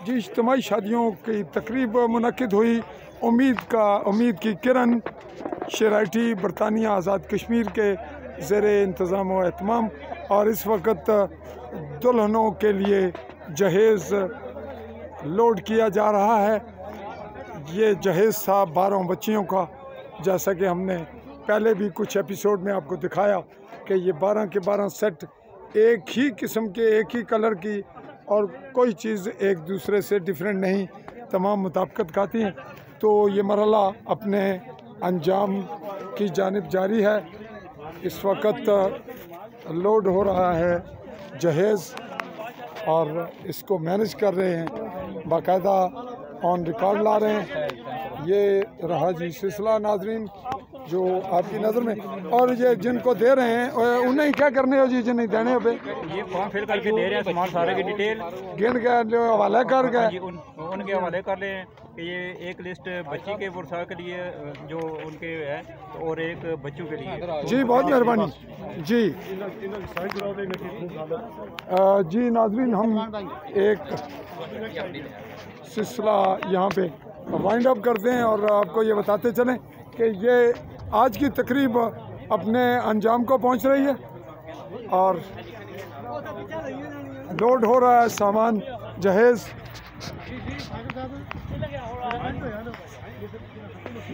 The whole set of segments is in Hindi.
जी इज्तिमाई शादियों की तकरीब मुनक्किद हुई। उम्मीद की किरण शराइटी बरतानिया आज़ाद कश्मीर के ज़ेर इंतज़ाम व एहतमाम, और इस वक्त दुल्हनों के लिए जहेज़ लोड किया जा रहा है। ये जहेज़ था 12 बच्चियों का, जैसा कि हमने पहले भी कुछ एपिसोड में आपको दिखाया कि ये 12 के 12 सेट एक ही किस्म के, एक ही कलर की, और कोई चीज़ एक दूसरे से डिफरेंट नहीं, तमाम मुताबिकत खाती हैं। तो ये मरहला अपने अंजाम की जानिब जारी है। इस वक्त लोड हो रहा है जहेज़ और इसको मैनेज कर रहे हैं, बाकायदा ऑन रिकॉर्ड ला रहे हैं। ये रहा जी सिलसिला नाजरीन जो आपकी नज़र में, और ये जिनको दे रहे हैं उन्हें ही क्या करने हो जी, जिन्हें देने पे ये फॉर्म फिल करके दे रहे हैं, सामान सारे की डिटेल गिन के हवाले कर गए, उनके हवाले कर रहे हैं कि ये एक लिस्ट बच्ची के वर्षा के लिए जो उनके है और एक बच्चों के लिए। जी बहुत मेहरबानी जी। जी नाजरीन, हम एक सिलसिला यहाँ पे वाइंड अप करते हैं और आपको ये बताते चलें कि ये आज की तकरीब अपने अंजाम को पहुँच रही है और लोड हो रहा है सामान जहेज़।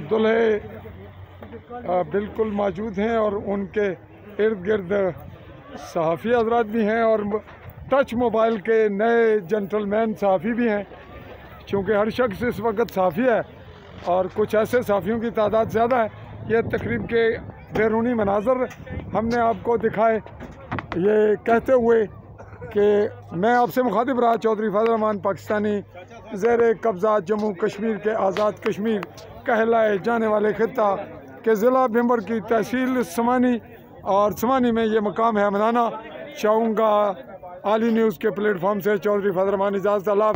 दूल्हे बिल्कुल मौजूद हैं और उनके इर्द गिर्द सहाफ़ी हजरात भी हैं और टच मोबाइल के नए जेंटलमैन सहाफ़ी भी हैं, क्योंकि हर शख्स इस वक्त सहाफ़ी है और कुछ ऐसे सहाफ़ियों की तादाद ज़्यादा है। ये तकरीब के बैरूनी मनाज़र हमने आपको दिखाए, ये कहते हुए कि मैं आपसे मुखातिब रहा चौधरी फजल रहमान, पाकिस्तानी ज़ेर कब्ज़ा जम्मू कश्मीर के आज़ाद कश्मीर कहलाए जाने वाले खित्ता के ज़िला भिंबर की तहसील समानी, और समानी में ये मकाम है मनाना। चाहूँगा आली न्यूज़ के प्लेटफॉर्म से चौधरी फजल रहमान इजाज़त। अल्लाह।